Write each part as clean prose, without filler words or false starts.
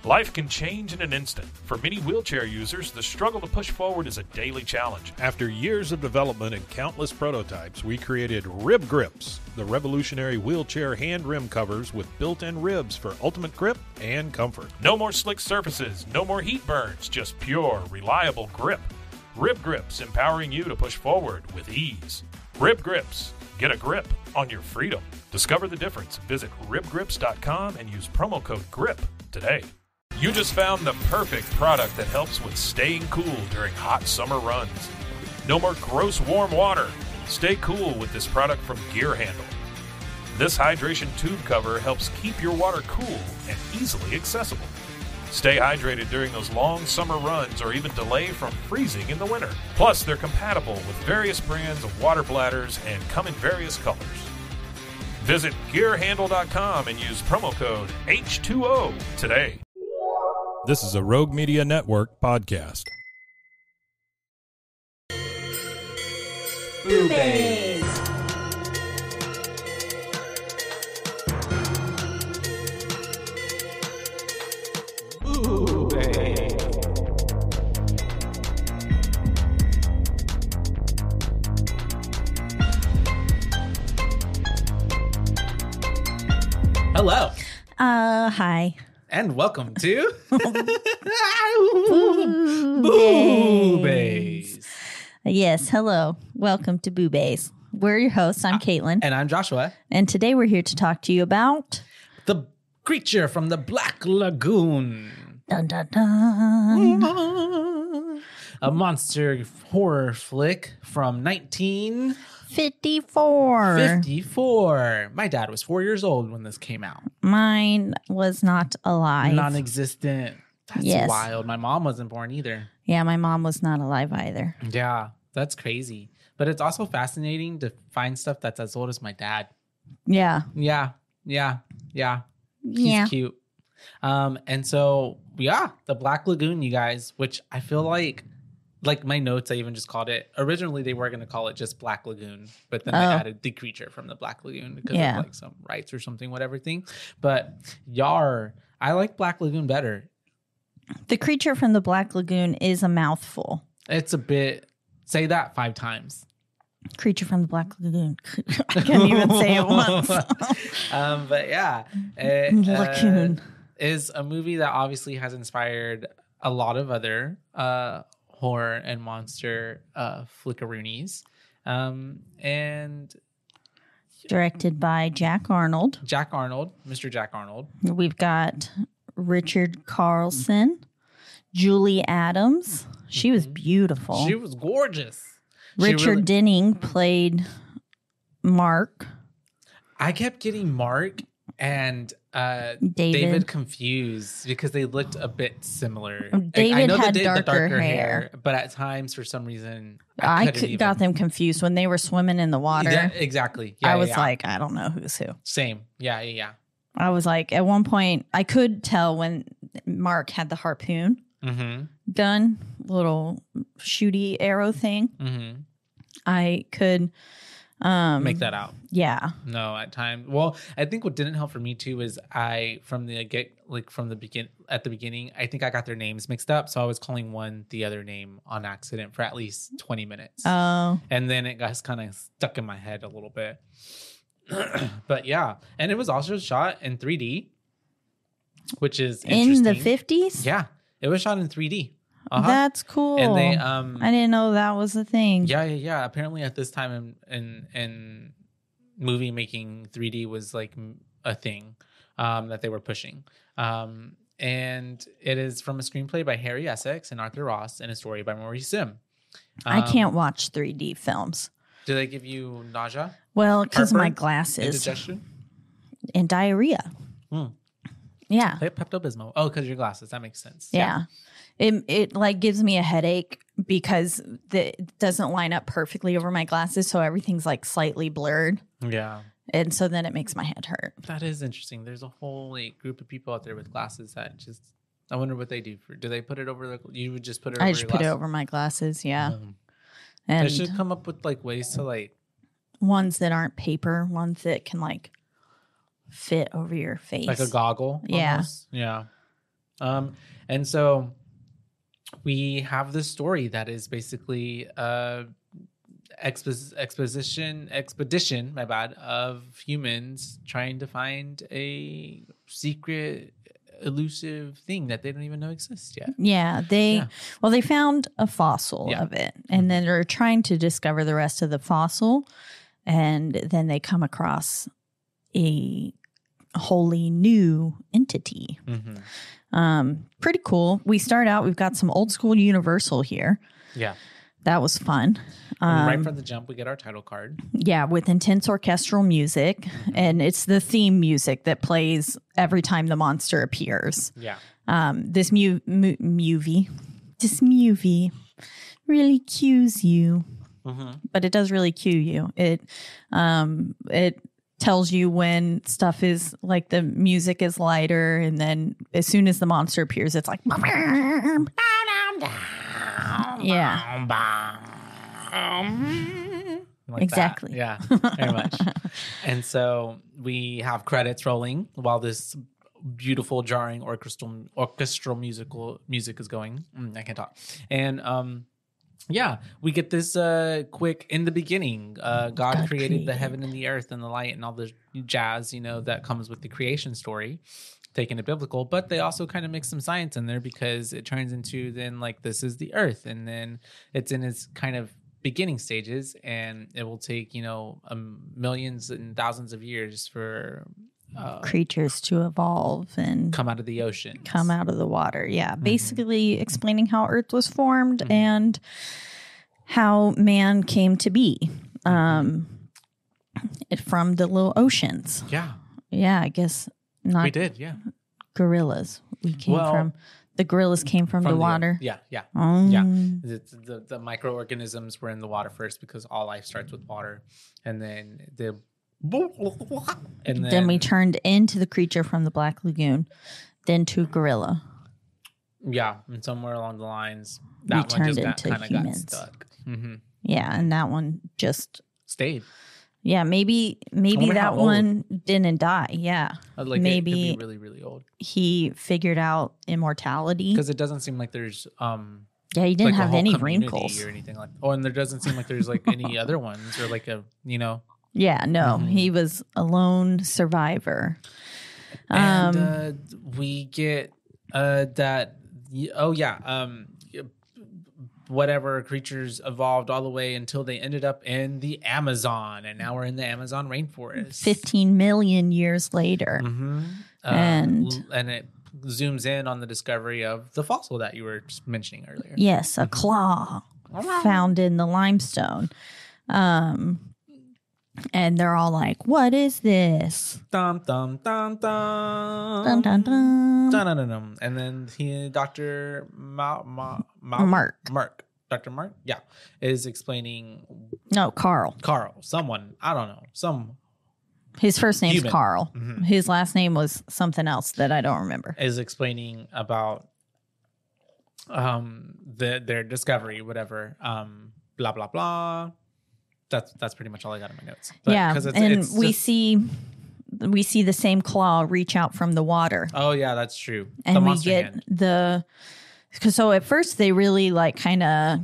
Life can change in an instant. For many wheelchair users, the struggle to push forward is a daily challenge. After years of development and countless prototypes, we created Rib Grips, the revolutionary wheelchair hand rim covers with built-in ribs for ultimate grip and comfort. No more slick surfaces, no more heat burns, just pure, reliable grip. Rib Grips, empowering you to push forward with ease. Rib Grips. Get a grip on your freedom. Discover the difference. Visit ribgrips.com and use promo code GRIP today. You just found the perfect product that helps with staying cool during hot summer runs. No more gross warm water. Stay cool with this product from Gear Handle. This hydration tube cover helps keep your water cool and easily accessible. Stay hydrated during those long summer runs or even delay from freezing in the winter. Plus, they're compatible with various brands of water bladders and come in various colors. Visit gearhandle.com and use promo code H2O today. This is a Rogue Media Network podcast. Boobies. Hello. Hi. And welcome to Boobies. Yes, hello. Welcome to Boobies. We're your hosts. I'm Caitlin. And I'm Joshua. And today we're here to talk to you about... The creature from the Black Lagoon. Dun, dun, dun. A monster horror flick from 1954. 54. My dad was 4 years old when this came out. Mine was not alive. Non-existent. That's Yes. wild. My mom wasn't born either. Yeah, my mom was not alive either. Yeah, that's crazy. But it's also fascinating to find stuff that's as old as my dad. Yeah. Yeah. He's cute. And so, yeah, the Black Lagoon, you guys, which I feel like my notes, I even just called it. Originally, they were going to call it just Black Lagoon, but then I added the creature from the Black Lagoon because of like some rights or something, whatever thing. But I like Black Lagoon better. The creature from the Black Lagoon is a mouthful. It's a bit, say that 5 times. Creature from the Black Lagoon. I can't even say it once. But yeah, Lagoon is a movie that obviously has inspired a lot of other horror and monster flickaroonies. And directed by Jack Arnold. Mr. Jack Arnold. We've got Richard Carlson, Julie Adams. She was beautiful. She was gorgeous. Richard Denning played Mark. I kept getting Mark and David confused because they looked a bit similar. David I know had the darker hair, but at times, for some reason, I got them confused when they were swimming in the water. Yeah, exactly. Yeah, I was like, I don't know who's who. Same. Yeah. I was like, at one point, I could tell when Mark had the harpoon gun, little shooty arrow thing. Mm-hmm. I could make that out. Yeah. No, at times. Well, I think what didn't help for me too is at the beginning, I think I got their names mixed up. So I was calling one the other name on accident for at least 20 minutes. Oh. And then it got kind of stuck in my head a little bit. But yeah. And it was also shot in 3D, which is interesting. In the 50s? Yeah. It was shot in 3D. That's cool. And they I didn't know that was a thing. Yeah. Apparently at this time in movie making, 3D was like a thing that they were pushing. And it is from a screenplay by Harry Essex and Arthur Ross and a story by Maurice Sim. I can't watch 3D films. Do they give you nausea? Well, because of my glasses. Indigestion? And diarrhea. Yeah. They have Pepto-Bismol. Oh, because your glasses. That makes sense. Yeah. It like gives me a headache because it doesn't line up perfectly over my glasses. So everything's like slightly blurred. Yeah. And so then it makes my head hurt. That is interesting. There's a whole group of people out there with glasses that just, I wonder what they do. Do they put it over? You would just put it over your glasses? I just put it over my glasses, yeah. And they should come up with ways to ones that aren't paper, ones that can fit over your face. Like a goggle? Yeah. Almost. Yeah. And so we have this story that is basically expedition, my bad, of humans trying to find a secret, elusive thing that they don't even know exists yet. Yeah, they found a fossil of it, and then they're trying to discover the rest of the fossil, and then they come across a wholly new entity. Pretty cool. We start out, we've got some old school Universal here. Yeah. That was fun. Right from the jump, we get our title card. Yeah, with intense orchestral music. And it's the theme music that plays every time the monster appears. Yeah. This movie really cues you. But it does really cue you. It tells you when stuff is like the music is lighter, and then as soon as the monster appears, it's like like exactly. That. Yeah, very much. And so we have credits rolling while this beautiful, jarring orchestral music is going. I can't talk. And yeah, we get this quick in the beginning. God created the heaven and the earth and the light and all the jazz, that comes with the creation story, taking it biblical. But they also kind of mix some science in there because it turns into then like this is the earth, and then it's in its kind of beginning stages, and it will take millions and thousands of years for creatures to evolve and come out of the ocean, come out of the water. Yeah, basically explaining how Earth was formed and how man came to be from the little oceans. Yeah, I guess not. We did, yeah. Gorillas. We came from the gorillas came from the water. Yeah. The microorganisms were in the water first because all life starts with water, and then then we turned into the creature from the Black Lagoon, then to gorilla. Yeah, and somewhere along the lines, that one just kind of got stuck. Yeah, and that one just stayed. Yeah, maybe that one didn't die. Yeah, maybe it could be really, really old. He figured out immortality because it doesn't seem like there's yeah, he didn't have any wrinkles or anything like. Oh, and there doesn't seem like there's like any other ones or like a Yeah, no, he was a lone survivor. And we get that. Whatever creatures evolved all the way until they ended up in the Amazon, and now we're in the Amazon rainforest. 15 million years later, and it zooms in on the discovery of the fossil that you were just mentioning earlier. Yes, a claw found in the limestone. And they're all like, "What is this?" Dum dum dum dum. Dun dun dun. Dun dun dun dun. And then Dr. Mark. Dr. Mark, is explaining. No, Carl. Someone, I don't know. His first name's human. Carl. His last name was something else that I don't remember. Is explaining about their discovery, whatever. Blah blah blah. That's pretty much all I got in my notes. But, and we see the same claw reach out from the water. Oh yeah, that's true. And we get so at first they really like kind of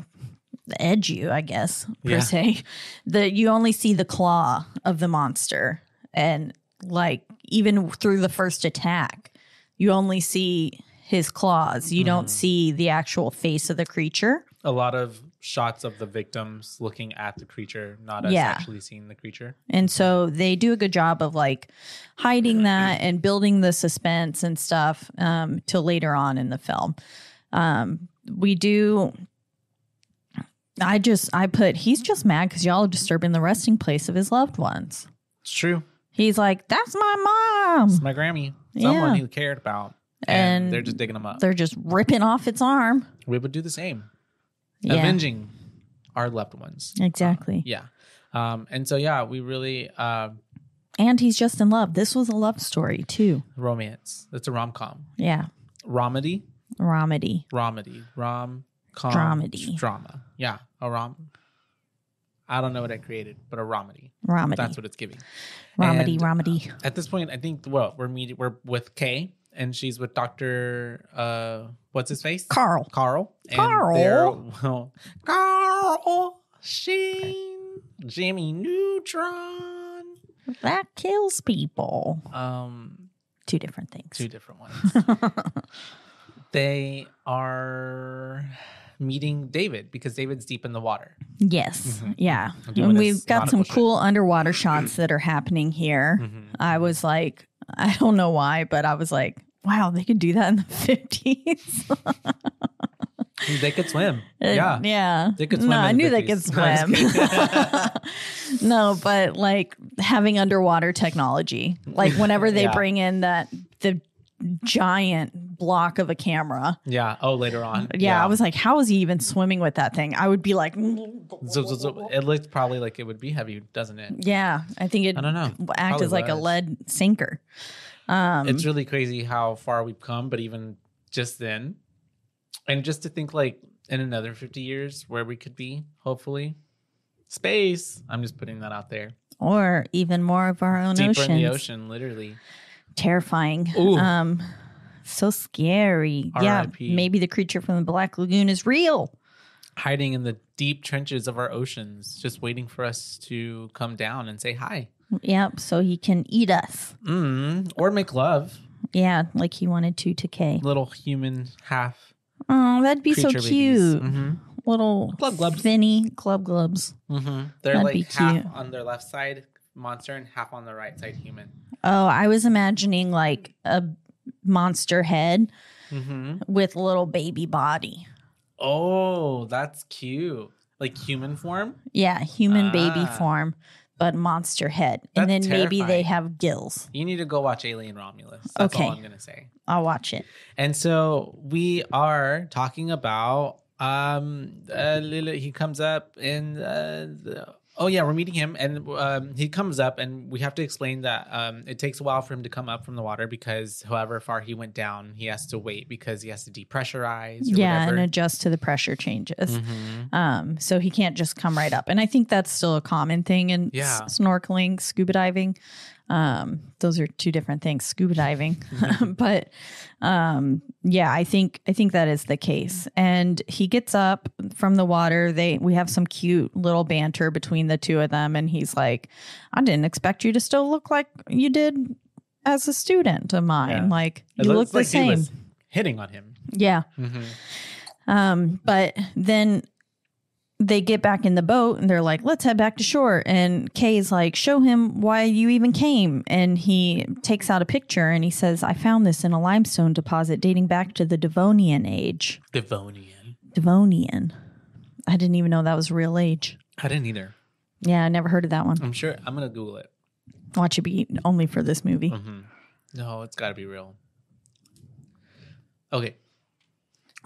edge you, I guess, per se. You only see the claw of the monster, and like even through the first attack, you only see his claws. You don't see the actual face of the creature. A lot of shots of the victims looking at the creature, not us actually seeing the creature. And so they do a good job of like hiding that and building the suspense and stuff till later on in the film. We do. He's just mad because y'all are disturbing the resting place of his loved ones. It's true. He's like, that's my mom. It's my Grammy. Someone who cared about. And they're just digging them up. They're just ripping off its arm. We would do the same. Avenging our loved ones. Exactly. And so, we really... and he's just in love. This was a love story, too. Romance. It's a rom-com. Yeah. Romedy. Dramedy. Drama. Yeah. I don't know what I created, but a romedy. That's what it's giving. Romedy. At this point, I think we're with Kay and she's with Dr. What's his face? Carl. And Carl Sheen, Jimmy Neutron. That kills people. 2 different things. 2 different ones. They are meeting David because David's deep in the water. Yes. Yeah. Doing And his we've got some nautical cool underwater shots that are happening here. I was like, I don't know why, but I was like, wow, they could do that in the 50s. They could swim. Yeah. Yeah. They could swim. No, in I the knew they 50s. could swim. No, but like having underwater technology, like whenever they bring in the giant block of a camera. Yeah. Oh, later on. Yeah, I was like, how is he even swimming with that thing? I would be like, It looks probably like it would be heavy, doesn't it? yeah, I think it I don't know. act Probably as like a was. lead sinker. It's really crazy how far we've come, but even just then, and just to think like in another 50 years where we could be, hopefully, space. I'm just putting that out there. Or even more of our own Deeper oceans. in the ocean, literally. Terrifying. Ooh. So scary. Yeah, R.I.P.. maybe the creature from the Black Lagoon is real. Hiding in the deep trenches of our oceans, just waiting for us to come down and say hi. Yep, so he can eat us. Or make love. Yeah, like he wanted to Kay. Little human half Oh, that'd be so creature cute. babies. Little Glub glubs. Finny club glubs. They're That'd like be half cute. on their left side monster and half on the right side human. Oh, I was imagining like a monster head with a little baby body. Oh, that's cute. Like human form? Yeah, human baby form, but monster head. And That's then maybe they terrifying. have gills. You need to go watch Alien Romulus. That's Okay. all I'm going to say. I'll watch it. And so we are talking about he comes up and we're meeting him, and he comes up, and we have to explain that it takes a while for him to come up from the water because however far he went down, he has to wait because he has to depressurize or whatever. And adjust to the pressure changes. So he can't just come right up. And I think that's still a common thing in snorkeling, scuba diving. Those are 2 different things, scuba diving. But I think that is the case. And he gets up from the water. We have some cute little banter between the 2 of them. And he's like, I didn't expect you to still look like you did as a student of mine. Yeah. Like It you look looks the like same. he was hitting on him. Yeah. But then they get back in the boat and they're like, let's head back to shore. And Kay's like, show him why you even came. And he takes out a picture and he says, I found this in a limestone deposit dating back to the Devonian age. Devonian. I didn't even know that was a real age. I didn't either. Yeah, I never heard of that one. I'm sure. I'm going to Google it. Watch it be only for this movie. No, it's got to be real. Okay.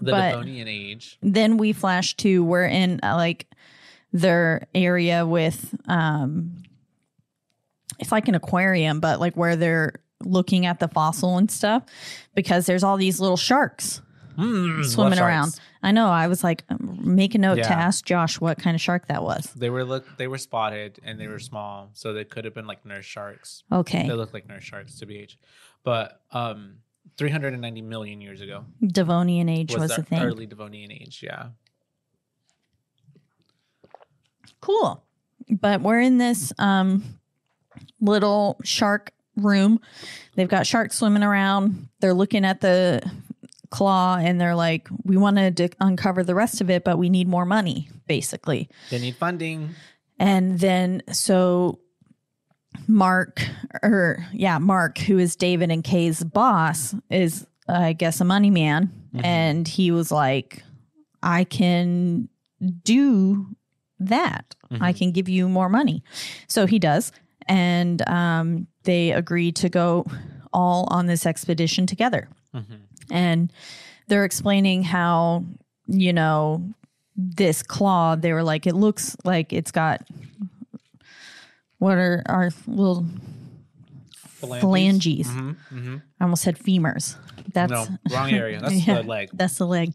The But- Devonian age. Then we flash to we're in like their area with it's like an aquarium, but like where they're looking at the fossil and stuff because there's all these little sharks swimming around. I know. I was like, make a note to ask Josh what kind of shark that was. They were spotted and they were small, so they could have been like nurse sharks. Okay. They look like nurse sharks to BH. But 390 million years ago Devonian age was the a thing. early Devonian age, yeah. Cool. But we're in this little shark room. They've got sharks swimming around. They're looking at the claw and they're like, we wanted to uncover the rest of it, but we need more money, basically. They need funding. And then so Mark, who is David and Kay's boss, is I guess a money man. And he was like, I can do that. I can give you more money. So he does. And they agree to go all on this expedition together. And they're explaining how, this claw, they were like, it looks like it's got, what are our little phalanges? I almost said femurs. That's No, wrong area. That's the leg. That's the leg.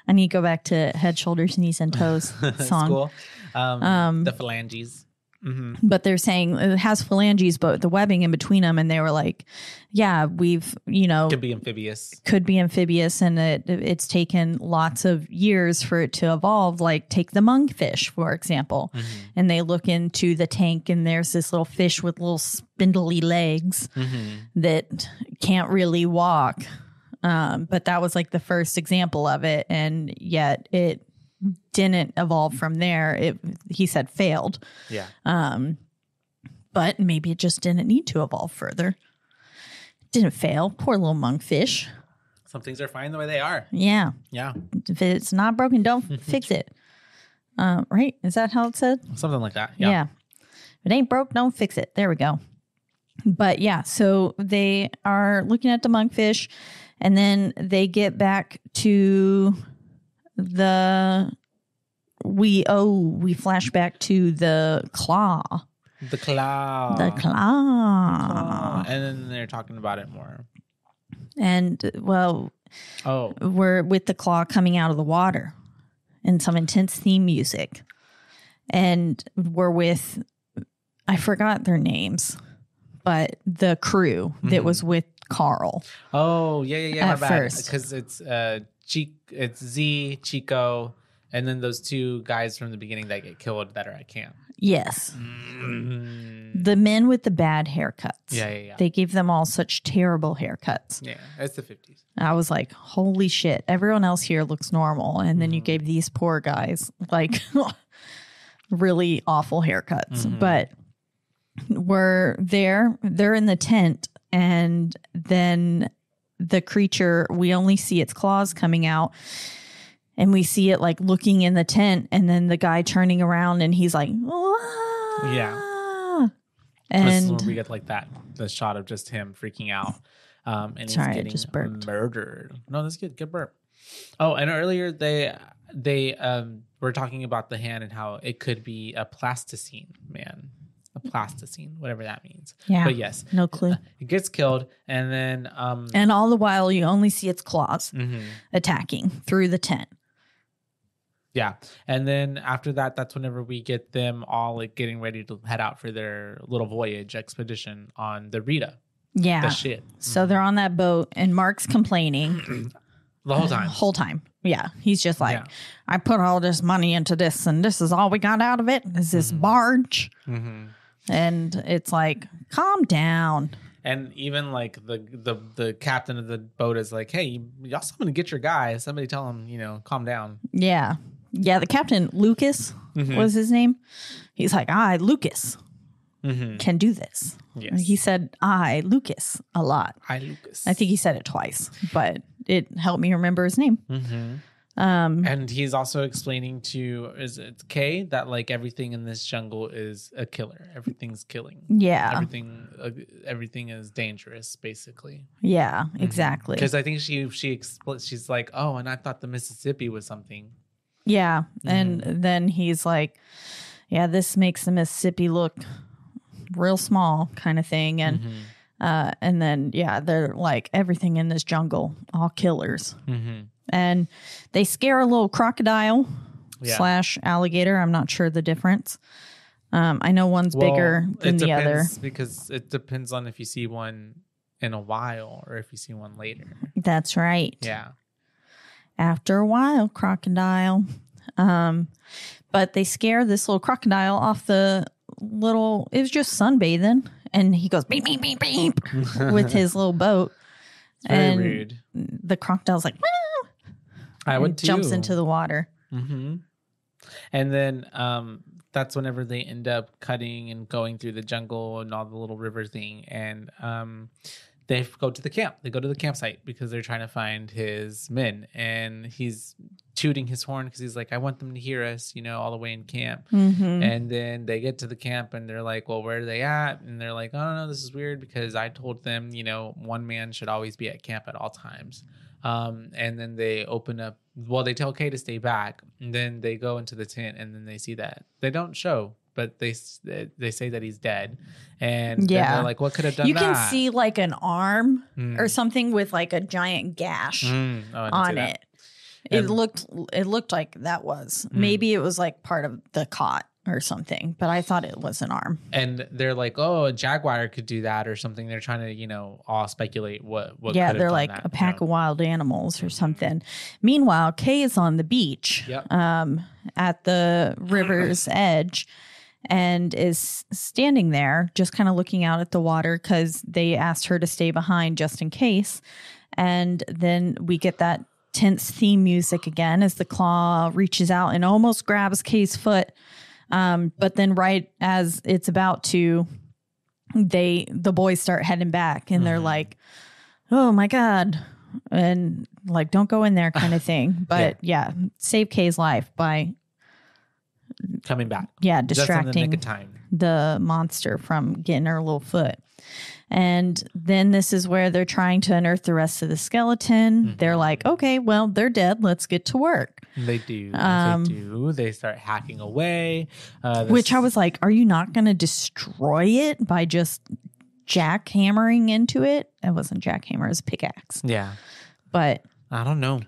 I need to go back to head, shoulders, knees, and toes song. Cool. The phalanges. But they're saying it has phalanges, but the webbing in between them. And they were like, yeah, we've, Could be amphibious. And it's taken lots of years for it to evolve. Like take the monkfish, for example. And they look into the tank and there's this little fish with little spindly legs that can't really walk. But that was like the first example of it. And yet it didn't evolve from there. He said failed. Yeah. But maybe it just didn't need to evolve further. Didn't fail. Poor little monkfish. Some things are fine the way they are. Yeah. Yeah. If it's not broken, don't fix it. Right? Is that how it said? Something like that. Yeah. If it ain't broke, don't fix it. There we go. But yeah, so they are looking at the monkfish, and then they get back to we flash back to the claw. The claw. And then they're talking about it more. And we're with the claw coming out of the water and some intense theme music. And we're with, I forgot their names, but the crew that was with Carl. Oh, yeah. At first. Because it's Z, Chico, and then those two guys from the beginning that get killed that are at camp. Yes. The men with the bad haircuts. Yeah. They gave them all such terrible haircuts. Yeah, it's the 50s. I was like, holy shit. Everyone else here looks normal. And then you gave these poor guys like really awful haircuts. But they're in the tent, and then the creature, we only see its claws coming out. And we see it like looking in the tent, and then the guy turning around, and he's like, "Wah!" Yeah. And this is when we get like the shot of just him freaking out. And he's getting murdered. No, that's good. Good burp. Oh, and earlier they were talking about the hand and how it could be a plasticine man. A plasticine, whatever that means. Yeah. But yes. No clue. It gets killed, and then and all the while you only see its claws attacking through the tent. Yeah. And then after that, that's whenever we get them all like getting ready to head out for their little voyage expedition on the Rita. Yeah. The shit. So they're on that boat, and Mark's complaining. The whole time. Yeah. He's just like, I put all this money into this, and this is all we got out of it is this barge. And it's like, calm down. And even like the captain of the boat is like, hey, y'all somebody get your guy. Somebody tell him, calm down. Yeah. Yeah, the captain, Lucas, was his name. He's like, Lucas, can do this. Yes. He said, Lucas, a lot. Lucas. I think he said it twice, but it helped me remember his name. And he's also explaining to, is it Kay, that like everything in this jungle is a killer. Everything's killing. Yeah. Everything is dangerous, basically. Yeah, exactly. Because I think she's like, oh, and I thought the Mississippi was something. Yeah. And then he's like, yeah, this makes the Mississippi look real small kind of thing. And then, they're like, everything in this jungle, all killers. And they scare a little crocodile / alligator. I'm not sure the difference. I know one's bigger than the other. Because it depends on if you see one in a while or if you see one later. That's right. Yeah. After a while, crocodile. But they scare this little crocodile off it was just sunbathing. And he goes, beep, beep, beep, beep, with his little boat. It's very rude. The crocodile's like, I would too. Jumps into the water. And then that's whenever they end up cutting and going through the jungle and all the little river thing. And they go to the camp. They go to the campsite because they're trying to find his men. And he's tooting his horn because he's like, I want them to hear us, all the way in camp. And then they get to the camp and they're like, well, where are they at? And they're like, oh, no, this is weird because I told them, one man should always be at camp at all times. And then they open up, they tell Kay to stay back, and then they go into the tent, and then they see that they don't show, but they say that he's dead. And they're like, what could have done that? You can see like an arm or something with like a giant gash on it. It looked like that was maybe it was like part of the cot or something, but I thought it was an arm. And they're like, oh, a jaguar could do that or something. They're trying to, all speculate what Yeah, could have they're done like that, a pack of wild animals or something. Meanwhile, Kay is on the beach at the river's edge and is standing there just kind of looking out at the water because they asked her to stay behind just in case. And then we get that tense theme music again as the claw reaches out and almost grabs Kay's foot. But then right as it's about to, the boys start heading back and they're like, oh my God. And like, don't go in there kind of thing. But save Kay's life by coming back. Yeah, just in the distracting nick of time. the monster from getting her little foot. And then this is where they're trying to unearth the rest of the skeleton. They're like, okay, well, they're dead. Let's get to work. They do. They start hacking away. Which I was like, are you not going to destroy it by just jackhammering into it? It wasn't jackhammer, it was a pickaxe. Yeah. But I don't know.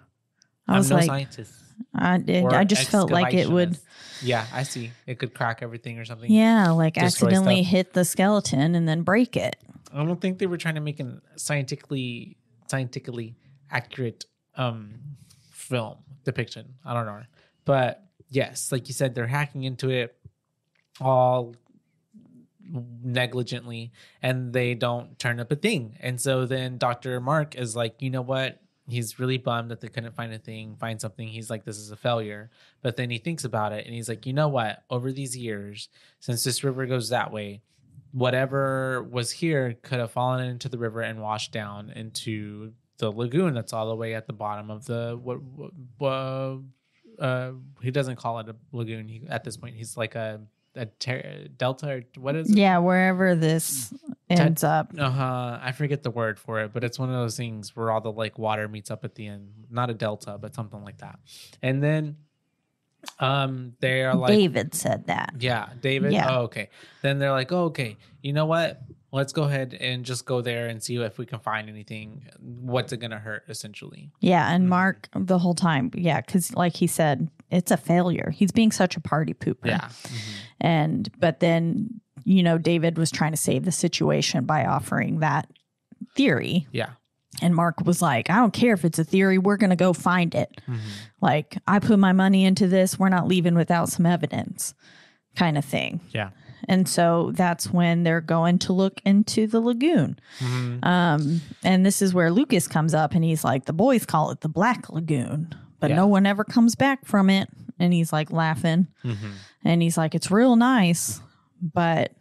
I was I'm no like, scientist. I just felt like it would. Yeah, I see. It could crack everything or something. Yeah, like Destroy accidentally stuff. hit the skeleton and then break it. I don't think they were trying to make a scientifically accurate film depiction. I don't know. But yes, like you said, they're hacking into it all negligently and they don't turn up a thing. And so then Dr. Mark is like, you know what? He's really bummed that they couldn't find something. He's like, this is a failure. But then he thinks about it and he's like, you know what? Over these years, since this river goes that way, whatever was here could have fallen into the river and washed down into the lagoon that's all the way at the bottom of the he doesn't call it a lagoon. At this point, he's like a delta or what is it? Yeah, wherever this ends up. I forget the word for it, but it's one of those things where all the like water meets up at the end. Not a delta, but something like that. And then they are like, David said that. Yeah, David. Yeah. Oh, okay. Then they're like, oh, okay. You know what? Let's go ahead and just go there and see if we can find anything. What's it gonna hurt, essentially? Yeah, and Mark the whole time, because like he said, it's a failure. He's being such a party pooper. Yeah. But then David was trying to save the situation by offering that theory. Yeah. And Mark was like, I don't care if it's a theory. We're going to go find it. Like, I put my money into this. We're not leaving without some evidence kind of thing. Yeah. And so that's when they're going to look into the lagoon. And this is where Lucas comes up and he's like, the boys call it the Black Lagoon, but no one ever comes back from it. And he's like laughing. And he's like, it's real nice. But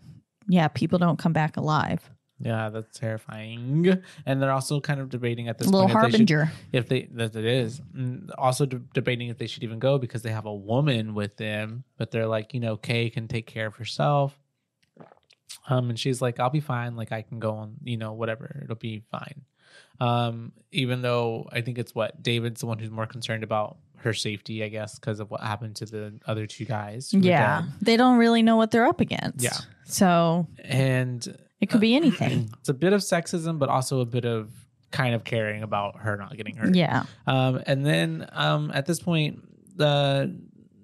yeah, people don't come back alive. Yeah, that's terrifying. And they're also kind of debating at this Little point harbinger. that it is. Also debating if they should even go because they have a woman with them. But they're like, Kay can take care of herself. And she's like, I'll be fine. Like, I can go on, whatever. It'll be fine. Even though I think it's David's the one who's more concerned about her safety, I guess, because of what happened to the other two guys. Yeah. They don't really know what they're up against. Yeah. So. And it could be anything. It's a bit of sexism, but also a bit of kind of caring about her not getting hurt. Yeah. And then at this point,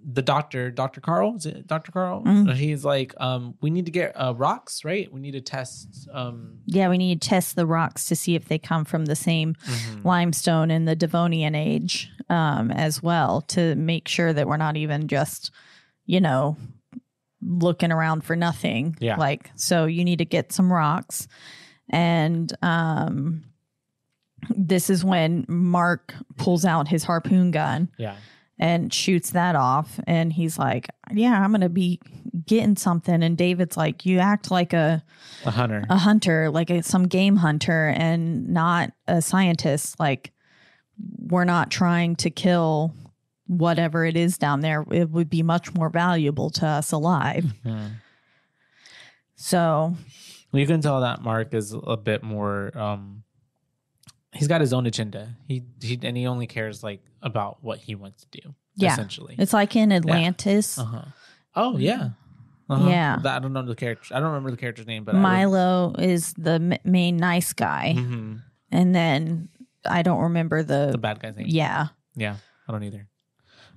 the doctor, Dr. Carl, is it Dr. Carl? He's like, we need to get rocks, right? We need to test. Yeah, we need to test the rocks to see if they come from the same limestone in the Devonian age as well, to make sure that we're not even just, looking around for nothing. Yeah. Like, so you need to get some rocks. And this is when Mark pulls out his harpoon gun. Yeah. And shoots that off. And he's like, yeah, I'm going to be getting something. And David's like, you act like a hunter, like some game hunter and not a scientist. Like, we're not trying to kill whatever it is down there. It would be much more valuable to us alive. So you can tell that Mark is a bit more, he's got his own agenda. He only cares like about what he wants to do. Yeah. Essentially. It's like in Atlantis. Oh yeah. Yeah. I don't know the character. I don't remember the character's name, but Milo is the main nice guy. And then I don't remember the bad guy's name. Yeah. Yeah. I don't either.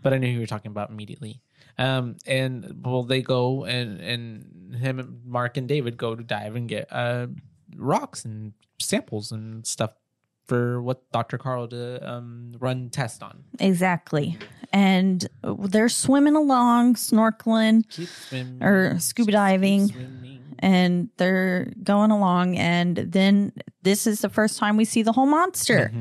But I knew who you were talking about immediately. And well, they go and him and Mark and David go to dive and get rocks and samples and stuff for what Dr. Carl to run tests on. Exactly. And they're swimming along, snorkeling or scuba diving. And they're going along. And then this is the first time we see the whole monster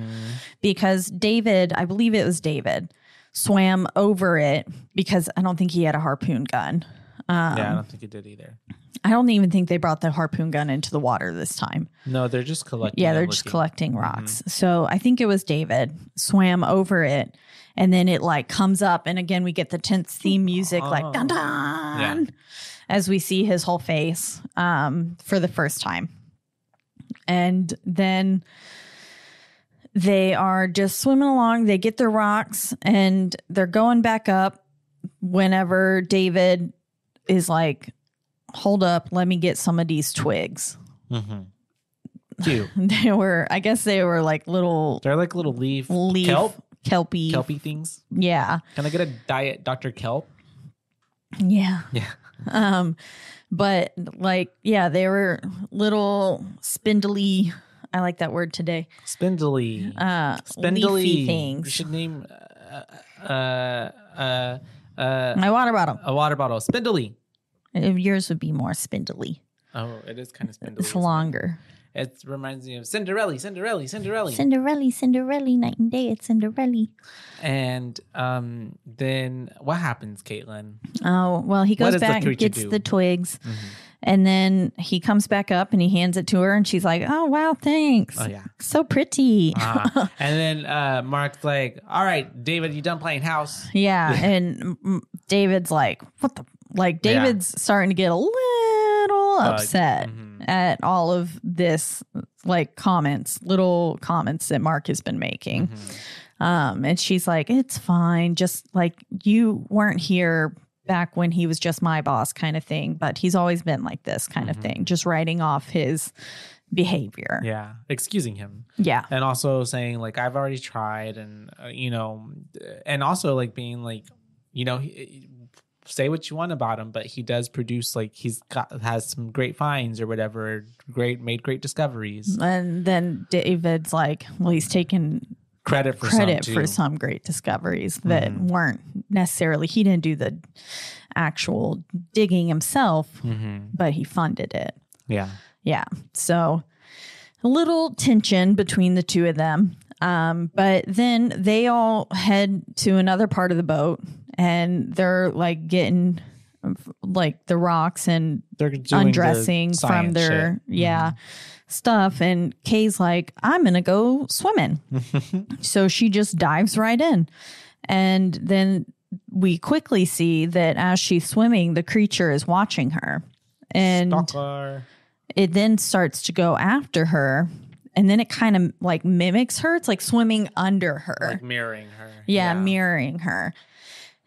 because David, I believe it was David, swam over it because I don't think he had a harpoon gun. Yeah, I don't think he did either. I don't even think they brought the harpoon gun into the water this time. No, they're just collecting. Yeah, they're just collecting rocks. So I think it was David swam over it, and then it like comes up, and again we get the tense theme music, like dun dun, as we see his whole face for the first time, and then they are just swimming along. They get their rocks, and they're going back up. Whenever David is like, hold up, let me get some of these twigs. Cute. I guess they were like little. They're like little kelpy things. Yeah. Can I get a diet Dr. Kelp? Yeah. Yeah. But like, yeah, they were little spindly. I like that word today. Spindly. Spindly leafy things. You should name my water bottle. A water bottle. Spindly. Yours would be more spindly. Oh, it is kind of spindly. It's longer. It reminds me of Cinderella. Cinderella, night and day. It's Cinderella. And then what happens, Caitlin? Oh, well, he goes back and gets the twigs. And then he comes back up and he hands it to her. And she's like, oh, wow, thanks. Oh, yeah. So pretty. And then Mark's like, all right, David, you done playing house? Yeah. And David's like, what the? Like, David's starting to get a little upset at all of this, like, little comments that Mark has been making. And she's like, it's fine. Just like, you weren't here back when he was just my boss kind of thing. But he's always been like this kind of thing, just writing off his behavior. Yeah. Excusing him. Yeah. And also saying, like, I've already tried. And, and also, like, being like, say what you want about him, but he does produce, like, has some great finds or whatever, made great discoveries. And then David's like, well, he's taken credit for some great discoveries that weren't necessarily, he didn't do the actual digging himself, but he funded it. Yeah. Yeah. So a little tension between the two of them. But then they all head to another part of the boat and they're like getting like the rocks and they're undressing from their stuff. And Kay's like, I'm going to go swimming. So she just dives right in. And then we quickly see that as she's swimming, the creature is watching her. And Stalker. It then starts to go after her. And then it kind of like mimics her. It's like swimming under her. Like mirroring her. Yeah, mirroring her.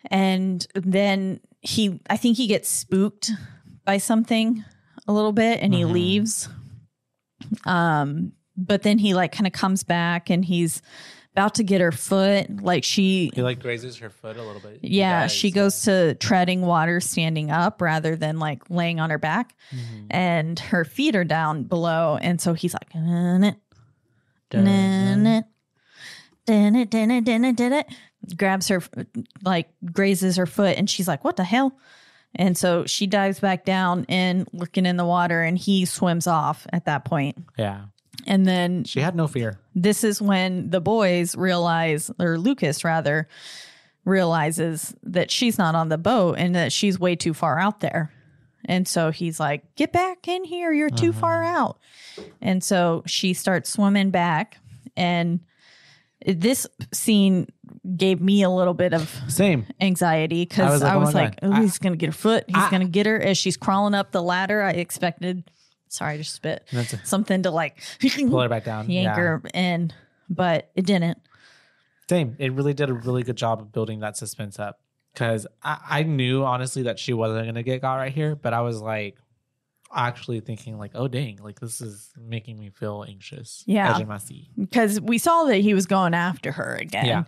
And then I think he gets spooked by something a little bit and he leaves. But then he like kind of comes back and he's about to get her foot. Like he like grazes her foot a little bit. Yeah, she goes to treading water standing up rather than like laying on her back. And her feet are down below. And so he's like, grabs her, like grazes her foot. And she's like, what the hell? And so she dives back down and looking in the water and he swims off at that point. Yeah. And then she had no fear. This is when the boys realize, or Lucas rather, realizes that she's not on the boat and that she's way too far out there. And so he's like, get back in here. You're too far out. And so she starts swimming back. And this scene gave me a little bit of anxiety because I was like, oh, he's going to get her foot. He's going to get her as she's crawling up the ladder. I expected, sorry, I just spit, something to like pull her back down, yank her in, but it didn't. Same. It really did a really good job of building that suspense up because I knew honestly that she wasn't going to get got right here, but I was like actually thinking like, oh dang, like this is making me feel anxious. Yeah, because we saw that he was going after her again. Yeah.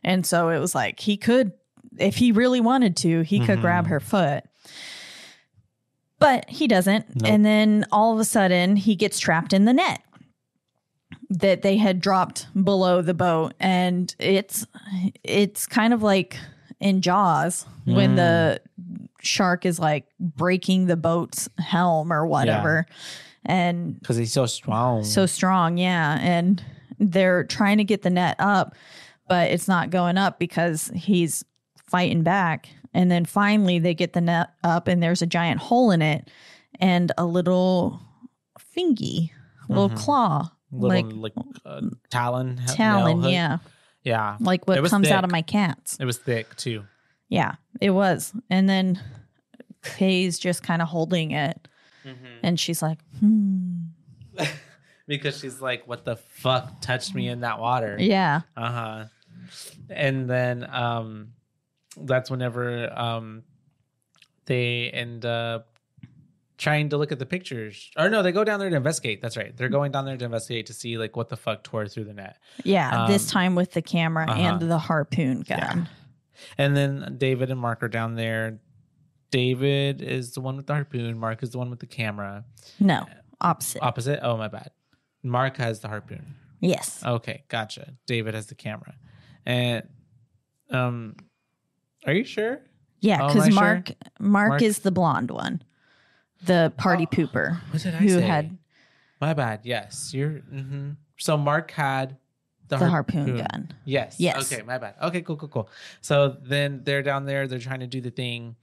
And so it was like he could if he really wanted to, he could grab her foot. But he doesn't. Nope. And then all of a sudden, he gets trapped in the net that they had dropped below the boat. And it's kind of like in Jaws when the shark is like breaking the boat's helm or whatever. And because he's so strong. Yeah. And they're trying to get the net up, but it's not going up because he's fighting back. And then finally they get the net up and there's a giant hole in it and a little fingy, little claw. Little talon. Yeah. Yeah. Like what comes out of my cat's. It was thick too. Yeah, it was. And then Kay's just kind of holding it. And she's like, Because she's like, what the fuck touched me in that water? Yeah. Uh-huh. And then that's whenever they end up trying to look at the pictures. Or no, they go down there to investigate. That's right. They're going down there to investigate to see like what the fuck tore through the net. Yeah, this time with the camera and the harpoon gun. Yeah. And then David and Mark are down there. David is the one with the harpoon. Mark is the one with the camera. No, opposite. Opposite? Oh, my bad. Mark has the harpoon. Yes. Okay, gotcha. David has the camera. And are you sure? Yeah, Oh, because am I sure? Mark is the blonde one, the party pooper. What did I who say? had My bad. Yes, you're. So Mark had the harpoon gun. Yes. Yes. Okay, my bad. Okay, cool. So then they're down there. They're trying to do the thing,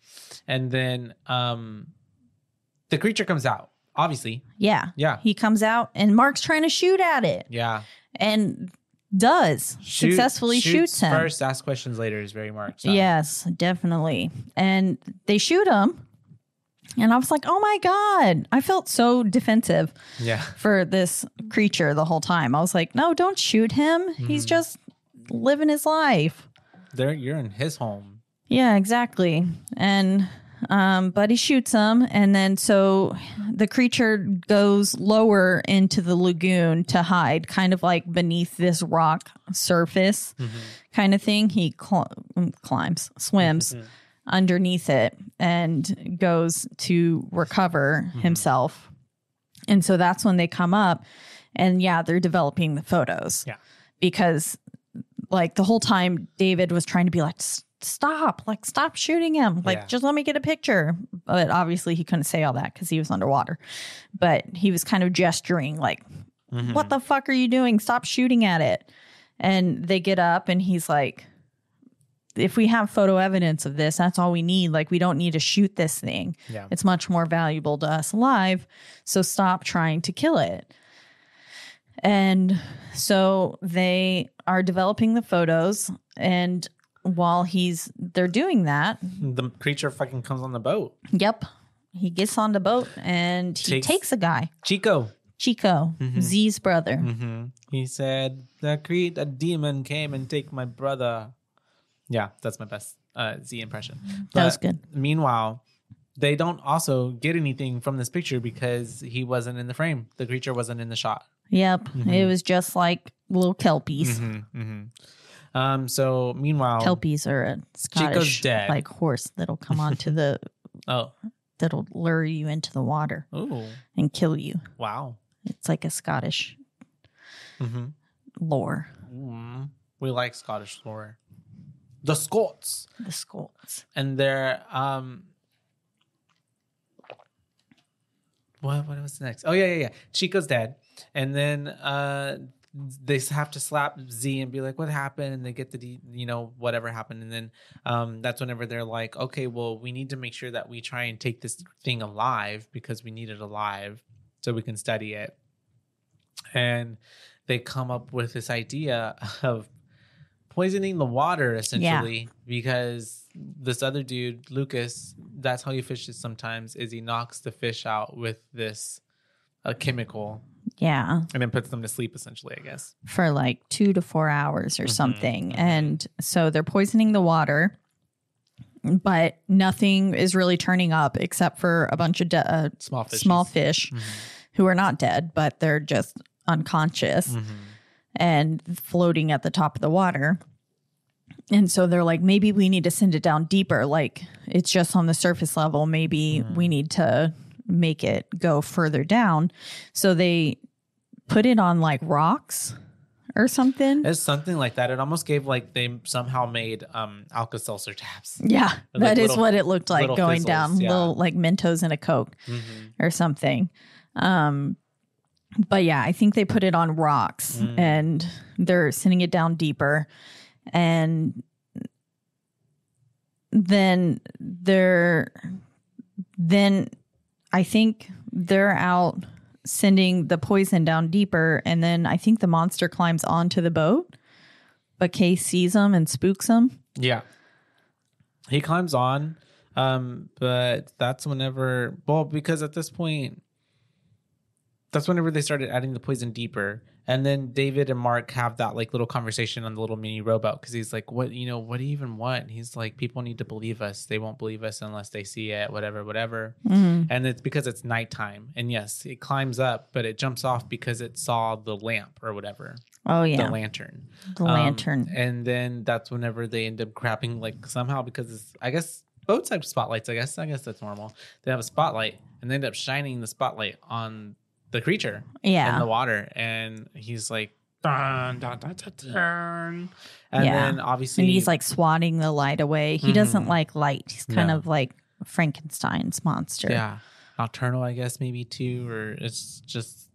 and then the creature comes out. Obviously. Yeah. Yeah. He comes out and Mark's trying to shoot at it. Yeah. And successfully shoots him. First, ask questions later is very Mark. So. Yes, definitely. And they shoot him. And I was like, oh my God. I felt so defensive for this creature the whole time. I was like, no, don't shoot him. He's just living his life. You're in his home. Yeah, exactly. And but he shoots him, and then so the creature goes lower into the lagoon to hide, kind of like beneath this rock surface kind of thing. He swims underneath it and goes to recover himself. And so that's when they come up, and they're developing the photos. Yeah, because like the whole time David was trying to be like, stop shooting him. Just let me get a picture. But obviously he couldn't say all that because he was underwater. But he was kind of gesturing like, what the fuck are you doing? Stop shooting at it. And they get up and he's like, if we have photo evidence of this, that's all we need. Like, we don't need to shoot this thing. Yeah. It's much more valuable to us alive. So stop trying to kill it. And so they are developing the photos, and while they're doing that, the creature fucking comes on the boat. Yep. He gets on the boat and he takes a guy. Chico, Z's brother. He said, a demon came and take my brother. Yeah, that's my best Z impression. That was good. Meanwhile, they don't also get anything from this picture because he wasn't in the frame. The creature wasn't in the shot. Yep. It was just like little kelpies. So meanwhile, kelpies are a Scottish like horse that'll come onto the that'll lure you into the water and kill you. Wow. It's like a Scottish lore. We like Scottish lore. The Scots. And they're what was next? Oh yeah. Chico's dead. And then they have to slap Z and be like, what happened? And they get whatever happened. And then that's whenever they're like, okay, well, we need to make sure that we try and take this thing alive because we need it alive so we can study it. And they come up with this idea of poisoning the water, essentially, because this other dude, Lucas, that's how he fishes sometimes, is he knocks the fish out with this chemical. Yeah. And then puts them to sleep, essentially, I guess. For like 2 to 4 hours or something. And so they're poisoning the water, but nothing is really turning up except for a bunch of small fish who are not dead, but they're just unconscious and floating at the top of the water. And so they're like, maybe we need to send it down deeper. Like it's just on the surface level. Maybe we need to make it go further down. So they put it on like rocks or something. It's something like that. It almost gave like they somehow made Alka-Seltzer tabs. Yeah, Like that is little- what it looked like going fizzles, down. yeah. Little like Mentos in a Coke or something. But yeah, I think they put it on rocks and they're sending it down deeper. And then I think they're out sending the poison down deeper. And then I think the monster climbs onto the boat, but Kay sees him and spooks him. Yeah. He climbs on, but that's whenever, well, because at this point, that's whenever they started adding the poison deeper. And then David and Mark have that like little conversation on the little mini rowboat because he's like, what do you even want? And he's like, people need to believe us. They won't believe us unless they see it, whatever. And it's because it's nighttime. And yes, it climbs up, but it jumps off because it saw the lamp or whatever. Oh, yeah. The lantern. The lantern. And then that's whenever they end up crapping, like somehow because it's, I guess boats have spotlights. I guess that's normal. They have a spotlight and they end up shining the spotlight on the creature in the water, and he's like dun, dun, dun, dun, dun. And then obviously and he's like swatting the light away. He doesn't like light. He's kind of like Frankenstein's monster. Yeah, nocturnal, I guess maybe too, or it's just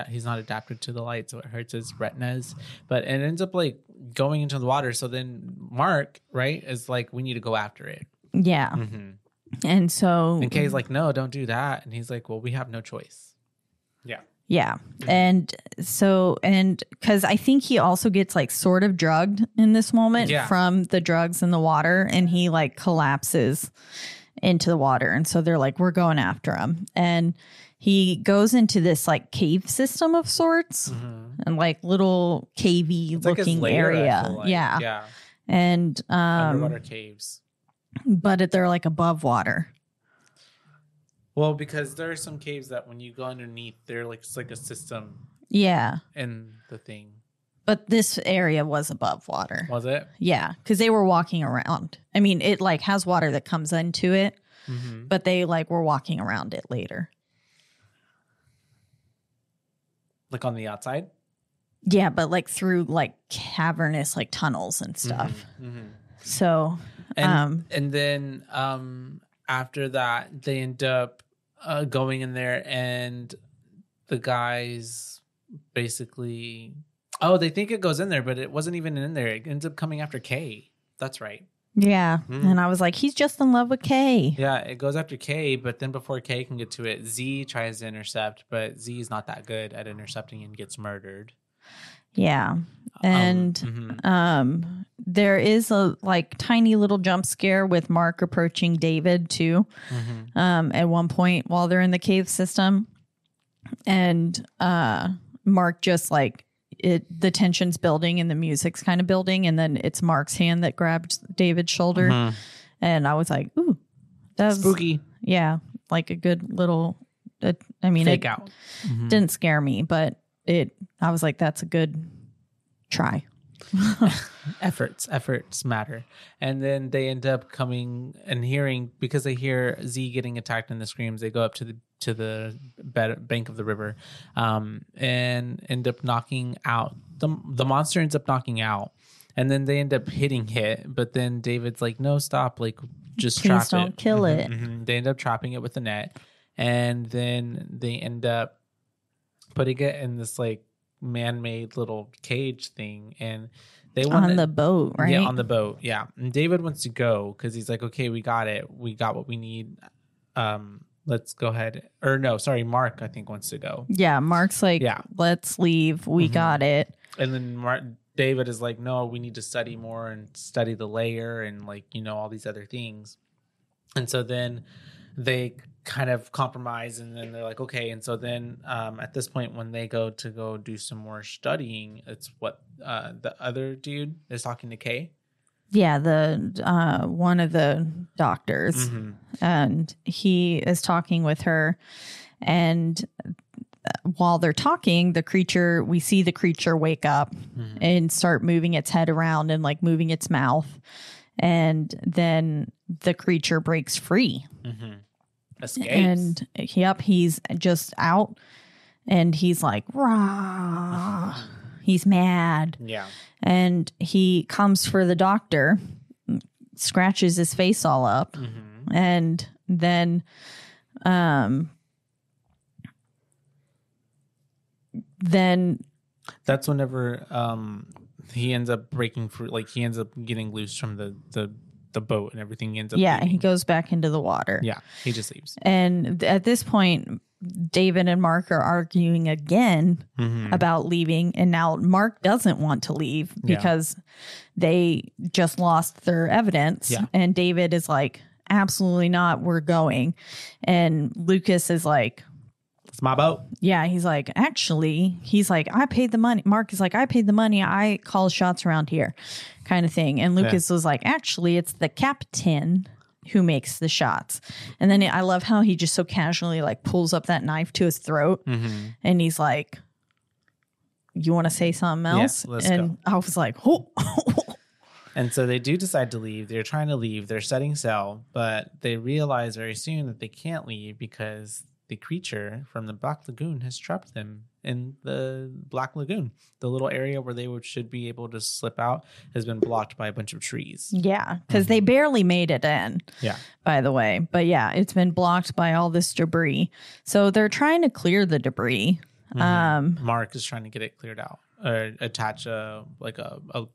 he's not adapted to the light, so it hurts his retinas. But it ends up like going into the water. So then Mark, right, is like, we need to go after it. Yeah, and so and Kay's like, no, don't do that, and he's like, well, we have no choice. Yeah. And so, and because I think he also gets like sort of drugged in this moment from the drugs in the water, and he like collapses into the water. And so they're like, we're going after him. And he goes into this like cave system of sorts and like little cavey looking like lair, area. like. Yeah. And, underwater caves. But they're like above water. Well, because there are some caves that when you go underneath, they're like, it's like a system. Yeah. In the thing. But this area was above water. Was it? Yeah. Because they were walking around. I mean, it like has water that comes into it, but they like were walking around it later. Like on the outside? Yeah. But like through like cavernous like tunnels and stuff. So. And then after that, they end up going in there, and the guys basically, they think it goes in there, but it wasn't even in there. It ends up coming after Kay. That's right. Yeah. And I was like, he's just in love with Kay. Yeah, it goes after Kay, but then before Kay can get to it, Z tries to intercept, but Z is not that good at intercepting and gets murdered. Yeah. And there is a like tiny little jump scare with Mark approaching David too. At one point while they're in the cave system. And Mark just like the tension's building and the music's kind of building, and then it's Mark's hand that grabbed David's shoulder. And I was like, ooh, that's spooky. Yeah. Like a good little fake out. Didn't scare me, but I was like, that's a good try. Efforts matter. And then they end up coming and hearing, because they hear Z getting attacked and the screams, they go up to the bank of the river, and end up knocking out the monster. Ends up knocking out, and then they end up hitting it, but then David's like, no, stop, like just Please trap don't it. kill it. They end up trapping it with a net, and then they end up putting it in this like man-made little cage thing, and they want on the boat, right? Yeah, on the boat. Yeah, and David wants to go because he's like, okay, we got it, we got what we need. Let's go ahead. Or no, sorry, Mark I think wants to go. Yeah, Mark's like, let's leave. We got it. And then David is like, no, we need to study more and study the layer and like all these other things. And so then they kind of compromise, and then they're like, okay. And so then at this point, when they go do some more studying, it's what the other dude is talking to Kay. Yeah, the one of the doctors, and he is talking with her, and while they're talking, we see the creature wake up and start moving its head around and like moving its mouth. And then the creature breaks free. Escapes. And he's just out and he's like, rah. He's mad. Yeah. And he comes for the doctor, scratches his face all up. And then, that's whenever he ends up breaking free, like he ends up getting loose from the boat and everything ends up leaving. He goes back into the water. Yeah, he just leaves. And at this point, David and Mark are arguing again about leaving, and now Mark doesn't want to leave because they just lost their evidence. And David is like, absolutely not, we're going. And Lucas is like, it's my boat. Yeah, he's like, actually, I paid the money. Mark is like, I paid the money. I call shots around here, kind of thing. And Lucas was like, actually, it's the captain who makes the shots. And then I love how he just so casually like pulls up that knife to his throat. And he's like, you want to say something else? Let's and go. I was like, oh. And so they do decide to leave. They're trying to leave. They're setting sail, but they realize very soon that they can't leave because the creature from the Black Lagoon has trapped them in the Black Lagoon. The little area where they should be able to slip out has been blocked by a bunch of trees. Yeah, because they barely made it in. Yeah. By the way. But yeah, it's been blocked by all this debris. So they're trying to clear the debris. Mark is trying to get it cleared out. Or attach a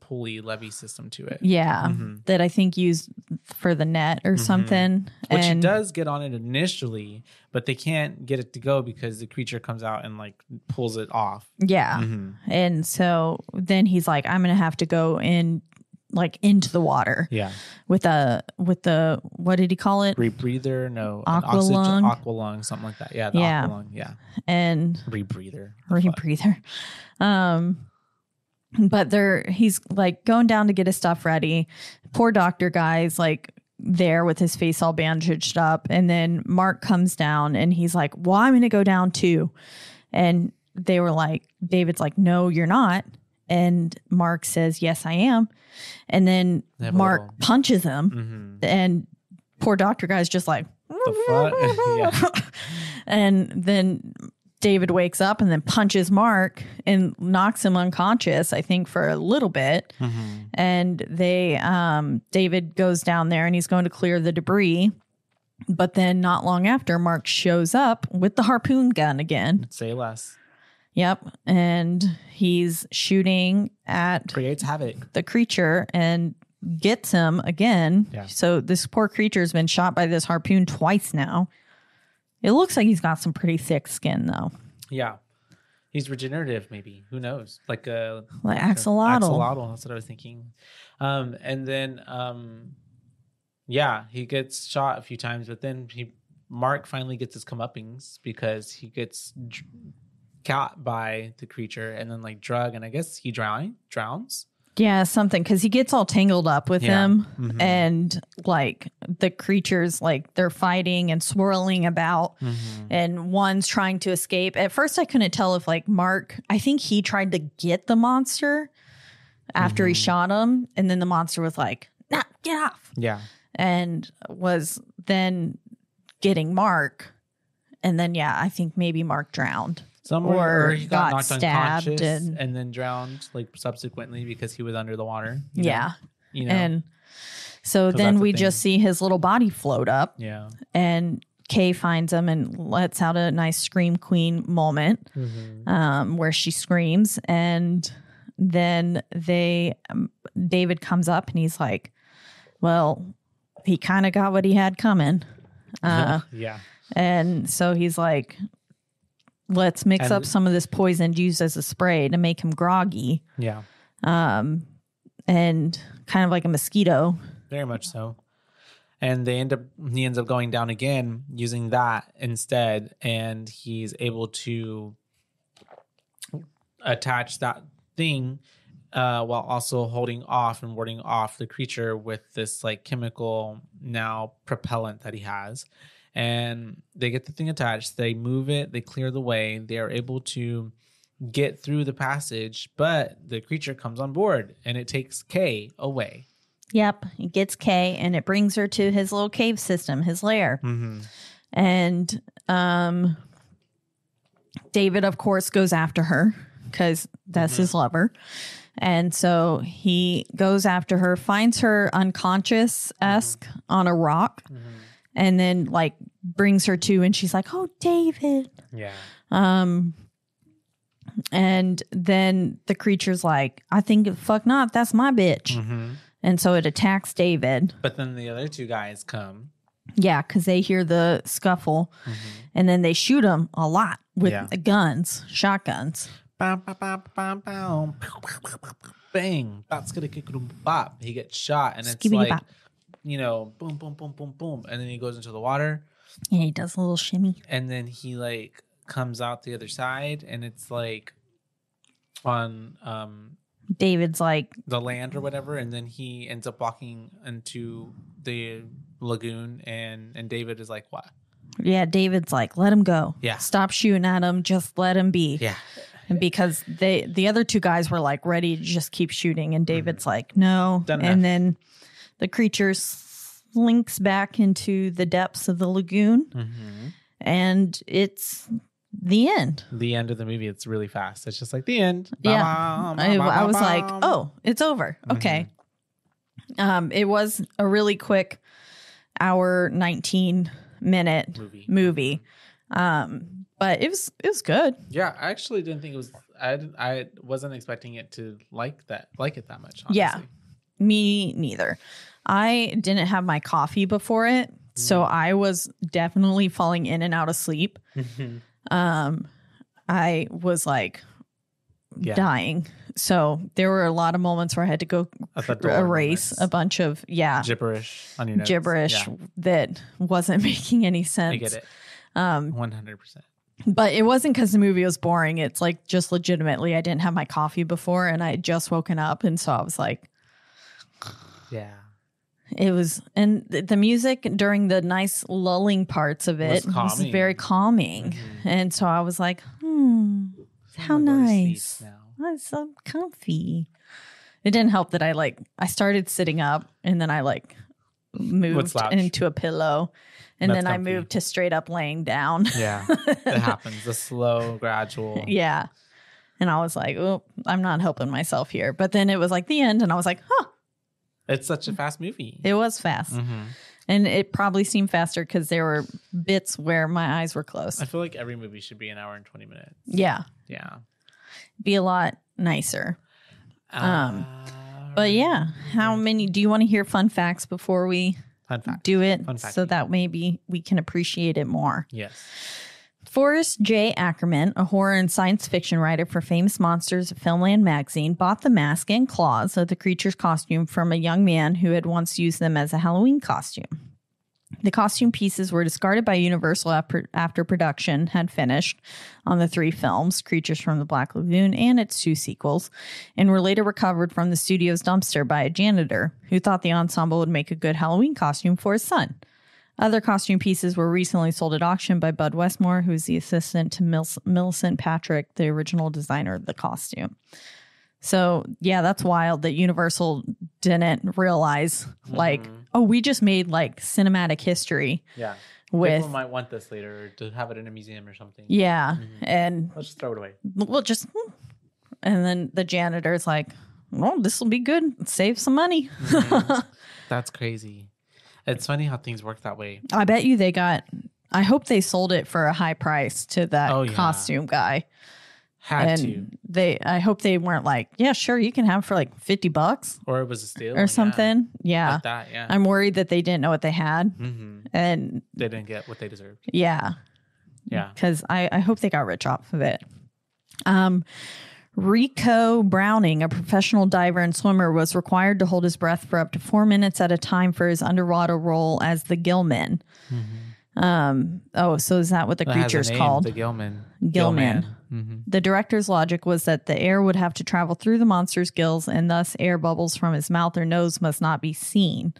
pulley levy system to it. Yeah, that I think used for the net or something. Which he does get on it initially, but they can't get it to go because the creature comes out and like pulls it off. Yeah, and so then he's like, I'm gonna have to go in like into the water. Yeah, with the what did he call it? Rebreather? No, aqualung, aqualung, something like that. Yeah, the aqualung. Yeah, and rebreather. But he's like going down to get his stuff ready. Poor doctor guy's like there with his face all bandaged up. And then Mark comes down and he's like, well, I'm going to go down too. And they were like, David's like, no, you're not. And Mark says, yes, I am. And then Mark punches him. And poor doctor guy's just like, the fuck? And then David wakes up and then punches Mark and knocks him unconscious, I think, for a little bit. And David goes down there and he's going to clear the debris. But then not long after, Mark shows up with the harpoon gun again. Say less. Yep. And he's shooting at... creates havoc. The creature and gets him again. Yeah. So this poor creature has been shot by this harpoon twice now. It looks like he's got some pretty thick skin, though. Yeah. He's regenerative, maybe. Who knows? Like axolotl. Axolotl, that's what I was thinking. And then, he gets shot a few times, but then Mark finally gets his comeuppings because he gets caught by the creature and then, like, drug, and I guess he drowns. Yeah, something, because he gets all tangled up with him, and like the creatures, like they're fighting and swirling about, and one's trying to escape. At first, I couldn't tell if like Mark, I think he tried to get the monster after he shot him, and then the monster was like, "Nah, get off!" Yeah, and was then getting Mark, and then I think maybe Mark drowned. Or he got knocked unconscious and then drowned, like subsequently because he was under the water. You know? And so then we just see his little body float up. Yeah, and Kay finds him and lets out a nice scream queen moment, where she screams, and then David comes up and he's like, "Well, he kind of got what he had coming." And so he's like, let's mix up some of this poison used as a spray to make him groggy. Yeah. And kind of like a mosquito. Very much so. And he ends up going down again using that instead. And he's able to attach that thing while also holding off and warding off the creature with this like chemical now propellant that he has. and they get the thing attached. They move it. They clear the way. They are able to get through the passage, but the creature comes on board and it takes Kay away. Yep. It gets Kay and it brings her to his little cave system, his lair. Mm-hmm. And David, of course, goes after her because that's his lover. And so he goes after her, finds her unconscious-esque on a rock, and then like brings her to, and she's like, "Oh, David." Yeah. And then the creature's like, "I think fuck not, that's my bitch." Mm-hmm. And so it attacks David. But then the other two guys come. Yeah, because they hear the scuffle, and then they shoot him a lot with guns, shotguns. Bam, bam, bam, bam, bam. Bang. Bop's gonna kick him. Bop. He gets shot, and it's Skibbity like, bop. boom, boom, boom, boom, boom. And then he goes into the water. Yeah, he does a little shimmy. And then he like comes out the other side, and it's like on David's like, the land or whatever, and then he ends up walking into the lagoon, and David is like, what? yeah, David's like, let him go. Yeah. Stop shooting at him. Just let him be. Yeah. And because the other two guys were like ready to just keep shooting, and David's like, no. Done and enough. then the creature slinks back into the depths of the lagoon, and it's the end. The end of the movie, it's really fast. It's just like the end. Yeah. Bam, I was bam, like, bam. oh, it's over. Okay. It was a really quick hour, 19-minute movie. But it was good. Yeah, I actually didn't think it was. I wasn't expecting it to like it that much. Honestly. Yeah, me neither. I didn't have my coffee before it, so I was definitely falling in and out of sleep. I was like dying. So there were a lot of moments where I had to go erase a bunch of gibberish on your notes. gibberish that wasn't making any sense. I get it. 100%. But it wasn't because the movie was boring. It's like just legitimately I didn't have my coffee before and I had just woken up. And so I was like, yeah. It was, and the music during the nice lulling parts of it was very calming. And so I was like, how nice. That's so comfy. It didn't help that I started sitting up and then I moved into a pillow. And then I moved to straight up laying down. Yeah, it happens. The slow, gradual. Yeah. And I was like, oh, I'm not helping myself here. But then it was like the end and I was like, huh. It's such a fast movie. It was fast. And it probably seemed faster because there were bits where my eyes were closed. I feel like every movie should be an hour and 20 minutes. Yeah. Yeah. Be a lot nicer. But yeah, how many, do you want to hear fun facts before we do it? So that maybe we can appreciate it more. Yes. Forrest J. Ackerman, a horror and science fiction writer for Famous Monsters of Filmland magazine, bought the mask and claws of the creature's costume from a young man who had once used them as a Halloween costume. The costume pieces were discarded by Universal after production had finished on the 3 films, Creatures from the Black Lagoon and its 2 sequels, and were later recovered from the studio's dumpster by a janitor who thought the ensemble would make a good Halloween costume for his son. Other costume pieces were recently sold at auction by Bud Westmore, who is the assistant to Millicent Patrick, the original designer of the costume. So, yeah, that's wild that Universal didn't realize, we just made, cinematic history. Yeah. With, people might want this later to have it in a museum or something. Yeah. And let's just throw it away. And then the janitor's like, well, this will be good. Save some money. That's crazy. It's funny how things work that way. I bet you I hope they sold it for a high price to that costume guy. I hope they weren't like, yeah, sure, you can have it for $50. Or it was a steal. Or something. Yeah. Like that, yeah. I'm worried that they didn't know what they had. And they didn't get what they deserved. Yeah. Yeah. Because I hope they got rich off of it. Rico Browning, a professional diver and swimmer, was required to hold his breath for up to 4 minutes at a time for his underwater role as the Gillman. So is that what the creature's called? The Gillman. Gillman. The director's logic was that the air would have to travel through the monster's gills, and thus air bubbles from his mouth or nose must not be seen.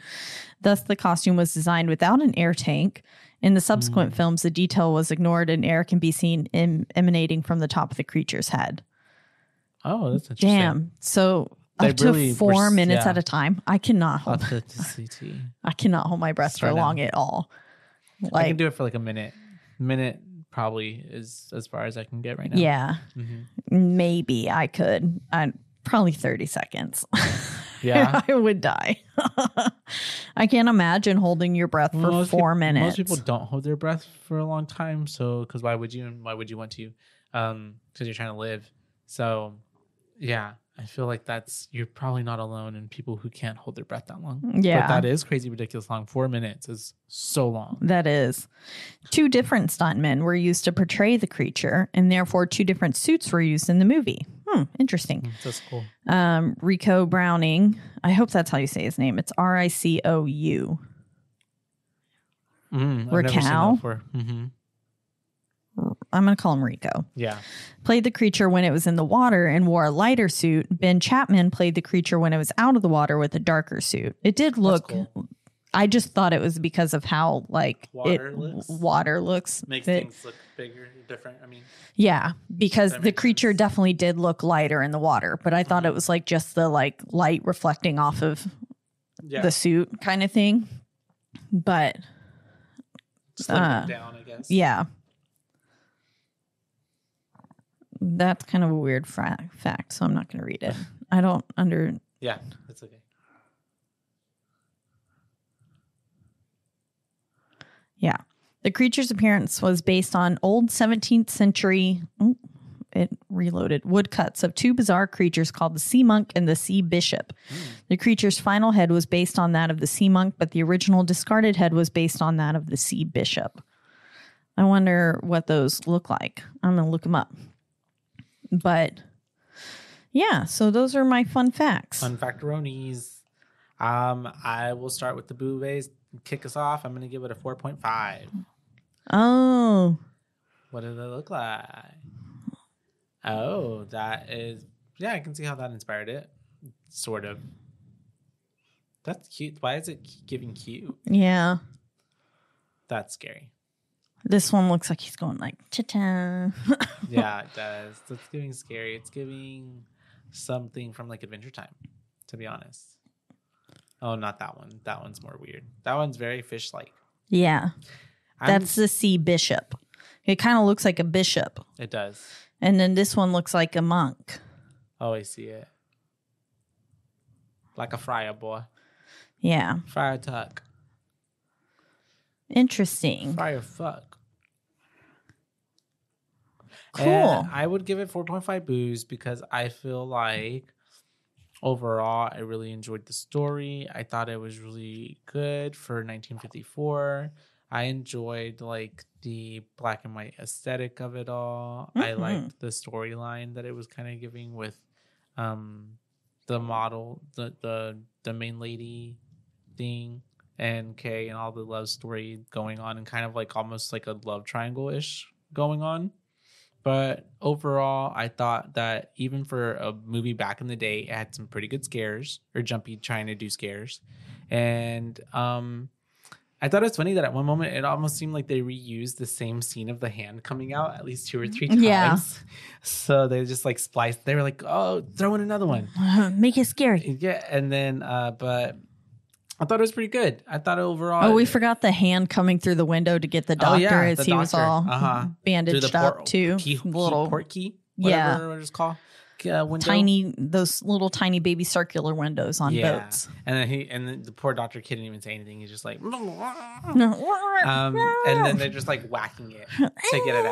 Thus, the costume was designed without an air tank In the subsequent films, the detail was ignored and air can be seen emanating from the top of the creature's head. Oh, that's interesting. Damn. So They up to really 4 minutes yeah. at a time. I cannot hold Authenticity. I cannot hold my breath for Start long now. at all. I can do it for like a minute. Minute probably is as far as I can get right now. Yeah. Maybe I could. Probably 30 seconds. Yeah. I would die. I can't imagine holding your breath for 4 minutes. Most people don't hold their breath for a long time. So, because why would you? And why would you want to? Because you're trying to live. So, yeah, I feel like you're probably not alone in people who can't hold their breath that long. Yeah. But that is crazy, ridiculous long. 4 minutes is so long. That is. 2 different stuntmen were used to portray the creature, and therefore 2 different suits were used in the movie. Interesting. That's cool. Rico Browning. I hope that's how you say his name. It's Ricou. I've never seen Raquel? that before. I'm going to call him Rico. Yeah. Played the creature when it was in the water and wore a lighter suit. Ben Chapman played the creature when it was out of the water with a darker suit. It did look... Cool. I just thought it was because of how Water looks. Makes It- things look bigger, different. I mean, Yeah, because That the makes creature sense. definitely did look lighter in the water, but I thought it was like just the like light reflecting off of yeah. the suit kind of thing. But Just let it down, I guess. yeah, that's kind of a weird fact, so I'm not going to read it. I don't Yeah, that's okay. Yeah. The creature's appearance was based on old 17th century, it reloaded, woodcuts of 2 bizarre creatures called the sea monk and the sea bishop. The creature's final head was based on that of the sea monk, but the original discarded head was based on that of the sea bishop. I wonder what those look like. I'm going to look them up. But yeah, so those are my fun facts. Fun factoronies. I will start with the boobies. Kick us off. I'm going to give it a 4.5. Oh, What does it look like? Oh, that is... Yeah, I can see how that inspired it. Sort of. That's cute. Why is it giving cute? yeah. That's scary. This one looks like he's going like, cha-cha. Yeah, it does. It's giving scary. It's giving something from like Adventure Time, to be honest. Oh, not that one. That one's more weird. That one's very fish-like. Yeah. That's the sea bishop. It kind of looks like a bishop. It does. And then this one looks like a monk. Oh, I see it. Like a friar boy. Yeah. Friar tuck. Interesting. Friar fuck. Cool. And I would give it 4.5 boos because I feel like overall I really enjoyed the story. I thought it was really good for 1954. I enjoyed like the black and white aesthetic of it all. I liked the storyline that it was kind of giving with the model, the main lady thing, and Kay, and all the love story going on, and kind of like almost like a love triangle-ish going on. But overall, I thought that even for a movie back in the day, it had some pretty good scares, or Jumpy trying to do scares. And I thought it was funny that at one moment it almost seemed like they reused the same scene of the hand coming out at least 2 or 3 times. Yeah. So they just like spliced. They were like, oh, throw in another one. Make it scary. Yeah. And then, but I thought it was pretty good. I thought overall. Oh, we forgot the hand coming through the window to get the doctor as he was all bandaged up too. Port key. Yeah. Whatever it's called. Window. Those little tiny baby circular windows on boats. And then the poor doctor couldn't even say anything. He's just like, and then they're just like whacking it to get it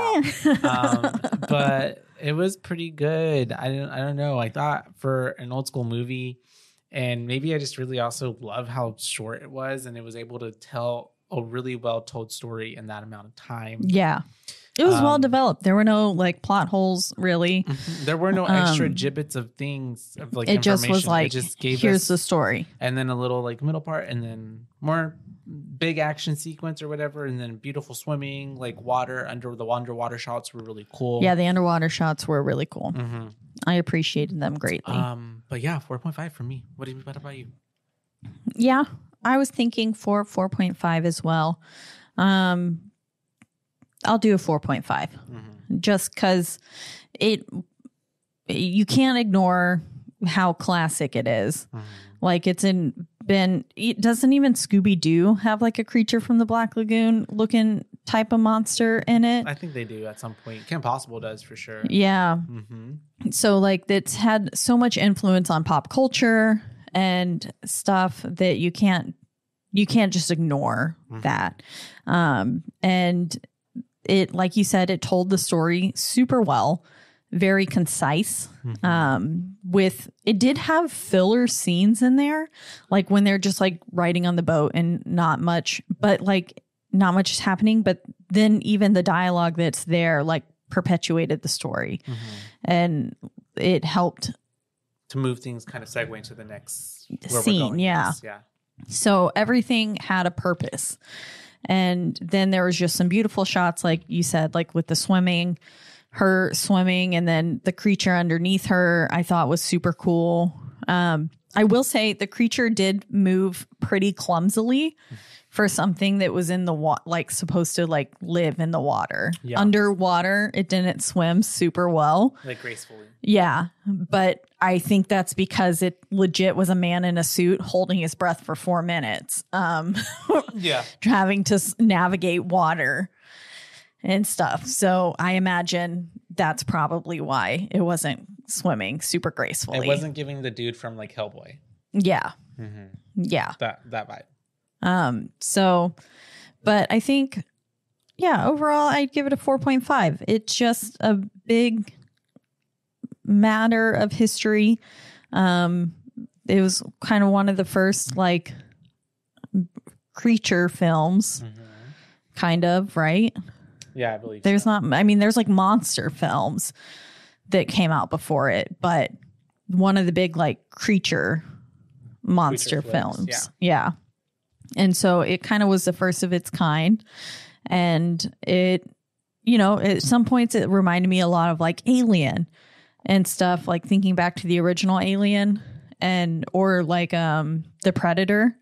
out. But it was pretty good. I don't know. I thought for an old school movie, and maybe I just really also love how short it was, and it was able to tell a really well told story in that amount of time. Yeah. It was well developed. There were no like plot holes, really. There were no extra gibbets of things of like it information. just was like, it just gave here's us, the story. and then a little like middle part, and then more big action sequence or whatever, and then beautiful swimming, like water underwater shots were really cool. Yeah, the underwater shots were really cool. I appreciated them greatly. But yeah, 4.5 for me. What about you? Yeah, I was thinking 4.5 as well. I'll do a 4.5 just because you can't ignore how classic it is. Like doesn't even Scooby-Doo have like a creature from the Black Lagoon looking type of monster in it? I think they do at some point. Kim Possible does for sure. Yeah. So like it's had so much influence on pop culture and stuff that you can't just ignore that. And it, like you said, it told the story super well, very concise. It did have filler scenes in there, like when they're just like riding on the boat and not much is happening. But then even the dialogue that's there, like perpetuated the story, and it helped to move things, kind of segue into the next scene. Yeah. So everything had a purpose. And then there was just some beautiful shots, like you said, like with her swimming, and then the creature underneath her, I thought was super cool. I will say the creature did move pretty clumsily for something that was in the water, like supposed to like live in the water. Yeah. Underwater, it didn't swim super well. Like gracefully. Yeah. But I think that's because it legit was a man in a suit holding his breath for 4 minutes. Yeah. Having to navigate water and stuff. So I imagine that's probably why it wasn't swimming super gracefully. It wasn't giving the dude from like Hellboy. Yeah. Yeah. That vibe. But I think, yeah, overall, I'd give it a 4.5. It's just a big matter of history. It was kind of one of the first like creature films, kind of, right? Yeah, I believe there's like monster films that came out before it, but one of the big like monster films. Yeah. And so it kind of was the first of its kind. And it, at some points it reminded me a lot of like Alien and stuff, like thinking back to the original Alien or like the Predator.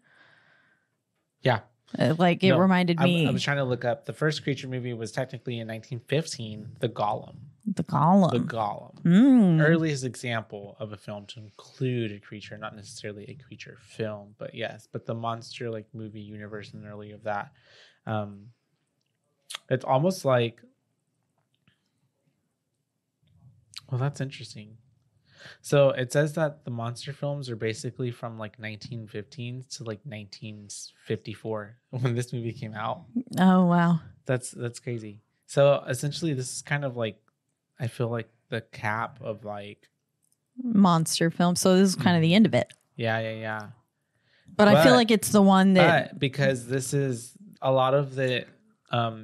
Yeah. It reminded me. I was trying to look up. The first creature movie was technically in 1915, The Golem. The Golem. Earliest example of a film to include a creature, not necessarily a creature film, but yes. But the monster like movie universe and early of that. It's almost like, well, that's interesting. So it says that the monster films are basically from like 1915 to like 1954 when this movie came out. Oh, wow. That's crazy. So essentially this is kind of like, I feel like the cap of like monster film. So this is kind of the end of it. Yeah. But I feel like it's the one that, because this is a lot of the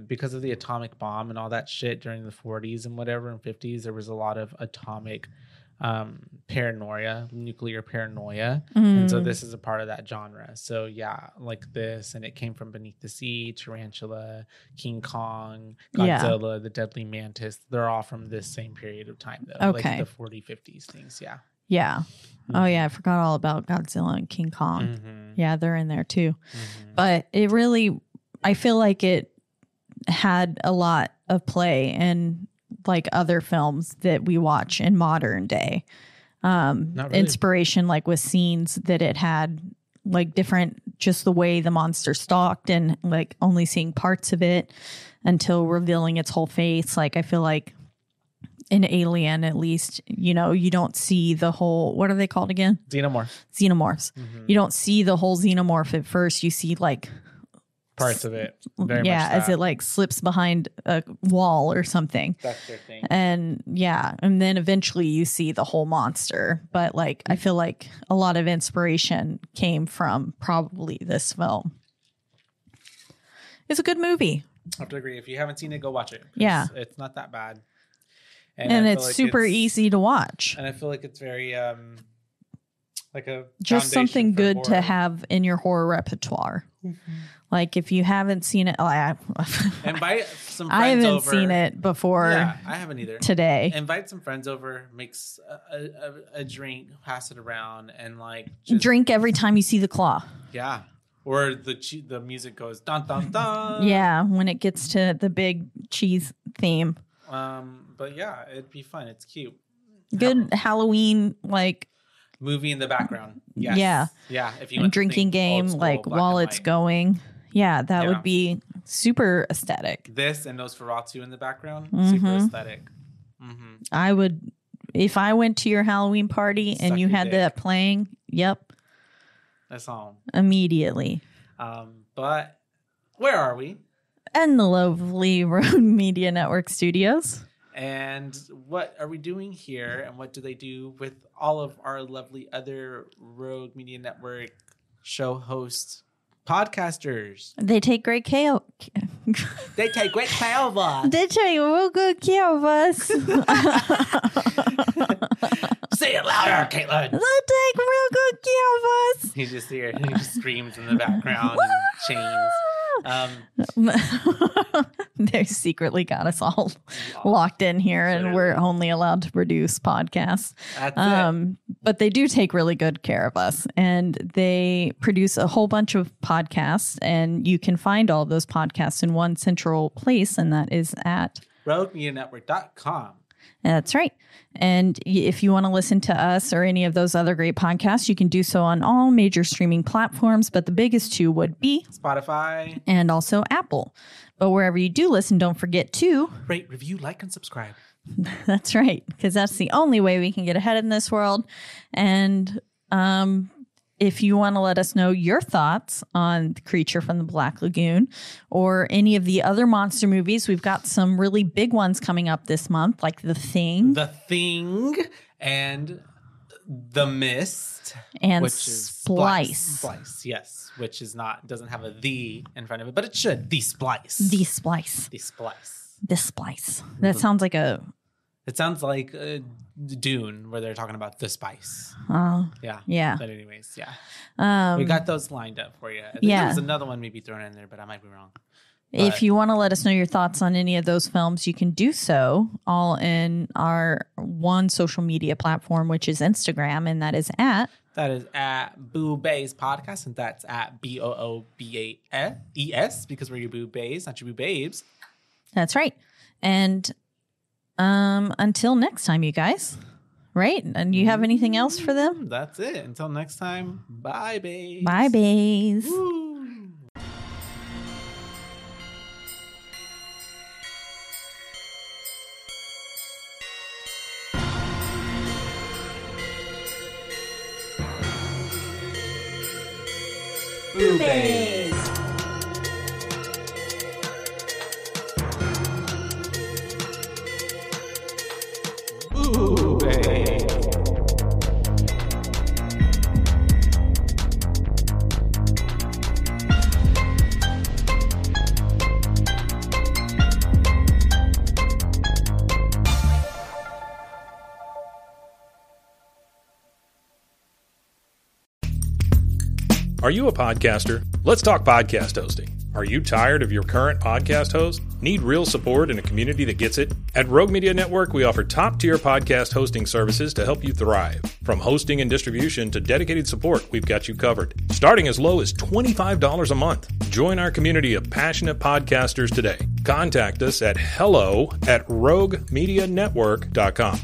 because of the atomic bomb and all that shit during the 40s and whatever and 50s, there was a lot of atomic paranoia, nuclear paranoia. And so this is a part of that genre. So yeah, like this, and it came from Beneath the Sea, Tarantula, King Kong, Godzilla, the Deadly Mantis. They're all from this same period of time though. Okay. Like the 40s, 50s things. Yeah. Yeah. Oh yeah, I forgot all about Godzilla and King Kong. Yeah, they're in there too. But it really, I feel like it had a lot of play in like other films that we watch in modern day. Really. Inspiration, like with scenes that it had, like different, just the way the monster stalked and like only seeing parts of it until revealing its whole face. Like I feel like in Alien, at least, you don't see the whole, what are they called again? Xenomorphs. You don't see the whole xenomorph at first. You see like parts of it. Very much as it like slips behind a wall or something. That's their thing. And and then eventually you see the whole monster. But like I feel like a lot of inspiration came from probably this film. It's a good movie. I have to agree. If you haven't seen it, go watch it. Yeah. It's not that bad. And it's like super easy to watch. And I feel like it's very like a just something good to have in your horror repertoire. Like if you haven't seen it, invite some friends over. I haven't seen it before. Yeah, I haven't either. Today, invite some friends over, mix a drink, pass it around, and like drink every time you see the claw. Yeah, Or the music goes dun dun dun. Yeah, when it gets to the big cheese theme. But yeah, it'd be fun. It's cute. Good Halloween movie in the background. Yes. Yeah. If you and drinking game while it's going. Yeah, that would be super aesthetic. This and Nosferatu in the background, super aesthetic. Mm-hmm. I would, if I went to your Halloween party and you had that playing. Yep. That's all. Immediately. But where are we? In the lovely Rogue Media Network studios. And what are we doing here? And what do they do with all of our lovely other Rogue Media Network show hosts, podcasters? They take great care. They take great care of us. They take real good care of us. Say it louder, Caitlin. They take real good care of us. He just here. He just screams in the background and chains. They secretly got us all locked in here, and we're only allowed to produce podcasts. That's it. But they do take really good care of us, and they produce a whole bunch of podcasts, and you can find all those podcasts in one central place, and that is at RogueMediaNetwork.com. That's right. And if you want to listen to us or any of those other great podcasts, you can do so on all major streaming platforms. But the biggest two would be Spotify and also Apple. But wherever you do listen, don't forget to rate, review, like, and subscribe. That's right. Because that's the only way we can get ahead in this world. And if you want to let us know your thoughts on The Creature from the Black Lagoon or any of the other monster movies, we've got some really big ones coming up this month, like The Thing. The Thing and The Mist. And which Splice. Splice, yes. Which is doesn't have a "the" in front of it, but it should. The Splice. The Splice. The Splice. The Splice. That sounds like a... It sounds like Dune, where they're talking about the spice. Oh. Yeah. But anyways, yeah. We got those lined up for you. I think there was another one maybe thrown in there, but I might be wrong. But if you want to let us know your thoughts on any of those films, you can do so all in our one social media platform, which is Instagram, and that is at... That is at Boo Bays Podcast, and that's at BOOBAES, because we're your Boo Bays, not your Boo Babes. That's right. And until next time, you guys. Right? And you have anything else for them? That's it. Until next time, bye, bays. Bye, bays. Woo. Boo Bays. Boo Bays. Are you a podcaster? Let's talk podcast hosting. Are you tired of your current podcast host? Need real support in a community that gets it? At Rogue Media Network, we offer top-tier podcast hosting services to help you thrive. From hosting and distribution to dedicated support, we've got you covered. Starting as low as $25 a month. Join our community of passionate podcasters today. Contact us at hello@roguemedianetwork.com.